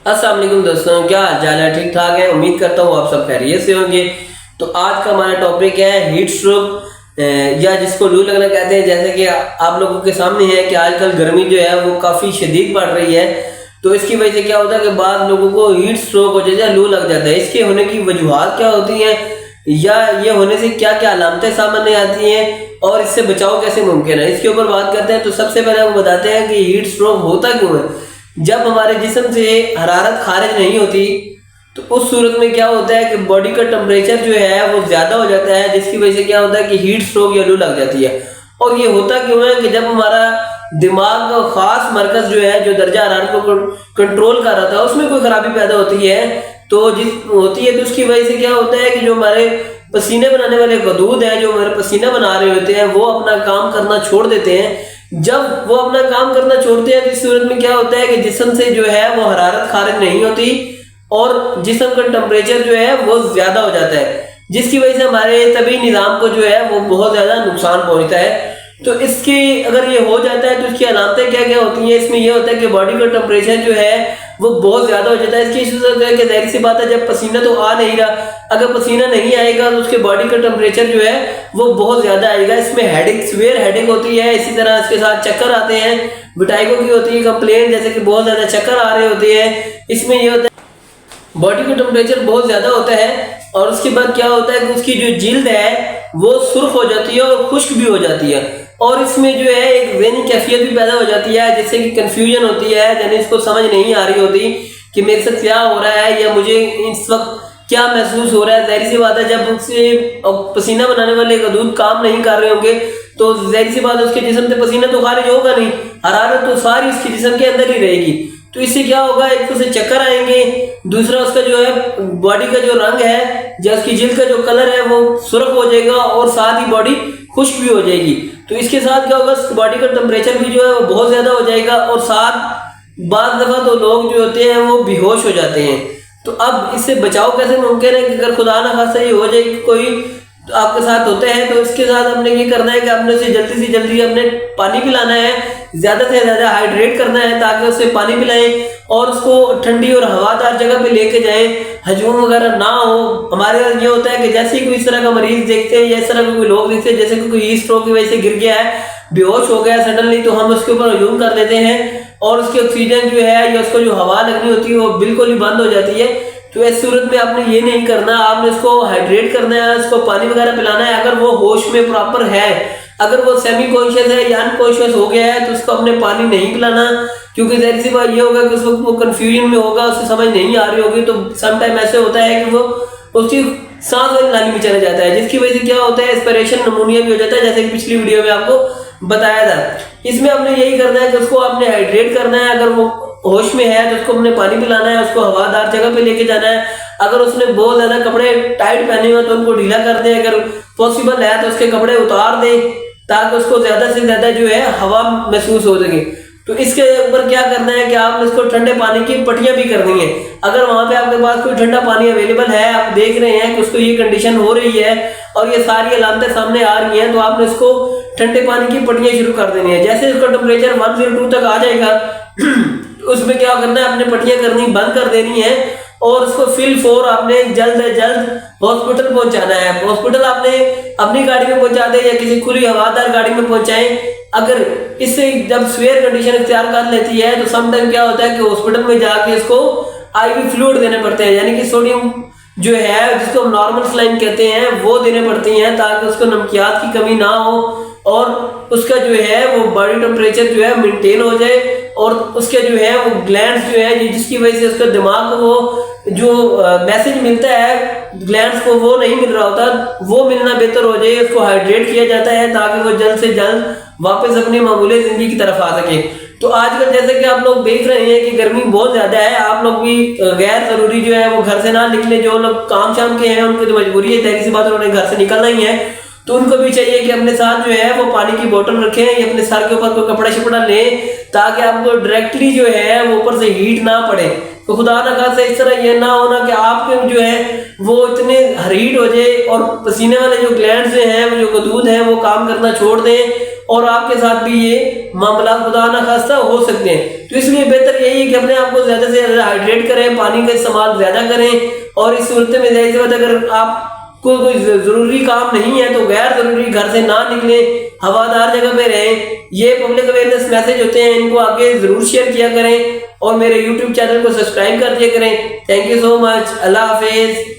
अस्सलाम वालेकुम दोस्तों, क्या हाल चाल है? ठीक ठाक है। उम्मीद करता हूँ आप सब खैरियत से होंगे। तो आज का हमारा टॉपिक है हीट स्ट्रोक या जिसको लू लगना कहते हैं। जैसे कि आप लोगों के सामने है कि आजकल गर्मी जो है वो काफ़ी शदीद पड़ रही है। तो इसकी वजह से क्या होता है कि बाद लोगों को हीट स्ट्रोक हो जाता है, लू लग जाता है। इसके होने की वजूहत क्या होती हैं या ये होने से क्या क्या अलामतें सामने आती हैं और इससे बचाव कैसे मुमकिन है, इसके ऊपर बात करते हैं। तो सबसे पहले हम बताते हैं कि हीट स्ट्रोक होता क्यों है। जब हमारे जिस्म से हरारत खारिज नहीं होती तो उस सूरत में क्या होता है कि बॉडी का टेम्परेचर जो है वो ज़्यादा हो जाता है, जिसकी वजह से क्या होता है कि हीट स्ट्रोक या लू लग जाती है। और ये होता क्यों है कि जब हमारा दिमाग का खास मरकज जो है जो दर्जा हरारत को कंट्रोल कर रहा था उसमें कोई खराबी पैदा होती है तो जिस होती है तो उसकी वजह से क्या होता है कि जो हमारे पसीने बनाने वाले गदूद हैं, जो हमारे पसीना बना रहे होते हैं, वो अपना काम करना छोड़ देते हैं। जब वो अपना काम करना छोड़ते हैं तो इस सूरत में क्या होता है कि जिस्म से जो है वो हरारत खारिज नहीं होती और जिस्म का टेम्परेचर जो है वो ज्यादा हो जाता है, जिसकी वजह से हमारे तभी निज़ाम को जो है वो बहुत ज्यादा नुकसान पहुंचता है। तो इसकी अगर ये हो जाता है तो इसकी अलामतें क्या क्या होती हैं। इसमें ये होता है कि बॉडी का टेम्परेचर जो है वो बहुत ज्यादा हो जाता है। इसकी सूरत है कि जाहिर सी बात है जब पसीना तो आ नहीं रहा, अगर पसीना नहीं आएगा तो उसके बॉडी का टेम्परेचर जो है वो बहुत ज्यादा आएगा। इसमें हेडेक, सीवियर हेडेक होती है। इसी तरह इसके साथ चक्कर आते हैं, विटाइगो की होती है कंप्लेन, जैसे कि बहुत ज्यादा चक्कर आ रहे होते हैं। इसमें ये होता है बॉडी का टेम्परेचर बहुत ज्यादा होता है और उसके बाद क्या होता है कि उसकी जो जिल्द है वो सुर्ख हो जाती है और खुश्क भी हो जाती है। और इसमें जो है एक ज़हनी कैफियत भी पैदा हो जाती है, जिससे कि कंफ्यूजन होती है, यानी इसको समझ नहीं आ रही होती कि मेरे साथ क्या हो रहा है या मुझे इस वक्त क्या महसूस हो रहा है। जाहिर सी बात है जब उससे पसीना बनाने वाले गदूद काम नहीं कर रहे होंगे तो जाहिर सी बात है उसके जिस्म से पसीना तो खारिज होगा नहीं, हरारत तो सारी उसके जिस्म के अंदर ही रहेगी। तो इससे क्या होगा, एक तो उसे चक्कर आएंगे, दूसरा उसका जो है बॉडी का जो रंग है या उसकी जिल्द का जो कलर है वो सुर्ख हो जाएगा और साथ ही बॉडी खुश्क भी हो जाएगी। तो इसके साथ क्या होगा, बॉडी का टेम्परेचर भी जो है वो बहुत ज्यादा हो जाएगा और साथ बाद दफा तो लोग जो होते हैं वो बेहोश हो जाते हैं। तो अब इससे बचाव कैसे मुमकिन है कि अगर खुदा ना खासा ये हो जाए कोई तो आपके साथ होते हैं तो इसके साथ हमने ये करना है कि आपने उसे जल्दी से जल्दी अपने पानी पिलाना है, ज्यादा से ज्यादा हाइड्रेट करना है ताकि उसे पानी पिलाएं और उसको ठंडी और हवादार जगह पे लेके जाएं, हजूम वगैरह ना हो। हमारे यहाँ ये होता है कि जैसे ही कोई इस तरह का मरीज देखते हैं या इस तरह का कोई लोग देखते हैं जैसे कि कोई हीट स्ट्रोक की वजह से गिर गया है, बेहोश हो गया सडनली, तो हम उसके ऊपर हजूम कर लेते हैं और उसकी ऑक्सीजन जो है या उसको जो हवा लगनी होती है वो बिल्कुल ही बंद हो जाती है। तो इस सूरत में आपने ये नहीं करना, आपने उसको हाइड्रेट करना है, उसको पानी वगैरह पिलाना है। अगर वो होश में प्रॉपर है, अगर वो सेमी कॉन्शियस है या अनकॉन्शियस हो गया है तो उसको अपने पानी नहीं पिलाना, क्योंकि जाहिर सी बात ये होगा कि उस वक्त वो कंफ्यूजन में होगा, उसे समझ नहीं आ रही होगी। तो समटाइम ऐसे होता है कि वो उसकी सांस वाली नाली में चला जाता है, जिसकी वजह से क्या होता है एस्पिरेशन निमोनिया भी हो जाता है, जैसे कि पिछली वीडियो में आपको बताया था। इसमें आपने यही करना है कि उसको आपने हाइड्रेट करना है। अगर वो होश में है तो उसको हमने पानी पिलाना है, उसको हवादार जगह पे लेके जाना है। अगर उसने बहुत ज्यादा कपड़े टाइट पहने हुए तो उनको ढीला कर दे, अगर पॉसिबल है तो उसके कपड़े उतार दे ताकि उसको ज्यादा से ज्यादा जो है हवा महसूस हो सके। तो इसके ऊपर क्या करना है कि आपने इसको ठंडे पानी की पट्टियां भी करनी है। अगर वहां पे आपके पास कोई ठंडा पानी अवेलेबल है, आप देख रहे हैं कि उसको ये कंडीशन हो रही है और ये सारी अलामतें सामने आ रही हैं, तो आपने इसको ठंडे पानी की पट्टियां शुरू कर देनी है। जैसे इसका टेम्परेचर 102 तक आ जाएगा उसमें क्या करना है, अपने पट्टियां करनी बंद कर देनी है और उसको फिल फोर आपने जल्द से जल्द हॉस्पिटल पहुंचाना है। हॉस्पिटल आपने अपनी गाड़ी में पहुंचा दे या किसी खुली हवादार गाड़ी में पहुंचाएं। अगर इससे जब सीवियर कंडीशन इख्तियार कर लेती है तो समटाइम क्या होता है कि हॉस्पिटल में जाके इसको आईवी फ्लूइड देने पड़ते हैं, यानी कि सोडियम जो है जिसको हम नॉर्मल सलाइन कहते हैं वो देने पड़ती हैं ताकि उसको नमकियात की कमी ना हो और उसका जो है वो बॉडी टेम्परेचर जो है मेंटेन हो जाए और उसके जो है वो ग्लैंड्स जो है जिसकी वजह से उसका दिमाग को वो जो मैसेज मिलता है ग्लैंड्स को वो नहीं मिल रहा होता, वो मिलना बेहतर हो जाए। उसको हाइड्रेट किया जाता है ताकि वो जल्द से जल्द वापस अपनी मामूली जिंदगी की तरफ आ सके। तो आजकल जैसे कि आप लोग देख रहे हैं कि गर्मी बहुत ज्यादा है, आप लोग भी गैर जरूरी जो है वो घर से ना निकले। जो लोग काम शाम के हैं उनकी तो मजबूरी है, तय सी बात उन्होंने घर से निकलना ही है, तो उनको भी चाहिए कि अपने साथ जो है वो पानी की बोतल रखें या अपने सर के ऊपर कोई कपड़ा शपड़ा लें ताकि आपको डायरेक्टली जो है वो ऊपर से हीट ना पड़े। तो खुदा ना खासा इस तरह ये ना होना कि आपके जो है वो इतने हीट हो जाए और पसीने वाले जो ग्लैंड्स हैं, जो गदूद हैं, वो काम करना छोड़ दें और आपके साथ भी ये मामला खुदा ना खास्ता हो सकते हैं। तो इसलिए बेहतर यही है कि अपने आप को ज्यादा से ज्यादा हाइड्रेट करें, पानी का इस्तेमाल ज्यादा करें। और इस सूरत में जाहिर सी बात अगर आपको कोई जरूरी काम नहीं है तो गैर जरूरी घर से ना निकले, हवादार जगह पे रहें। ये पब्लिक अवेयरनेस मैसेज होते हैं, इनको आगे जरूर शेयर किया करें और मेरे यूट्यूब चैनल को सब्सक्राइब कर दिया करें। Thank you so much. Allah Hafiz.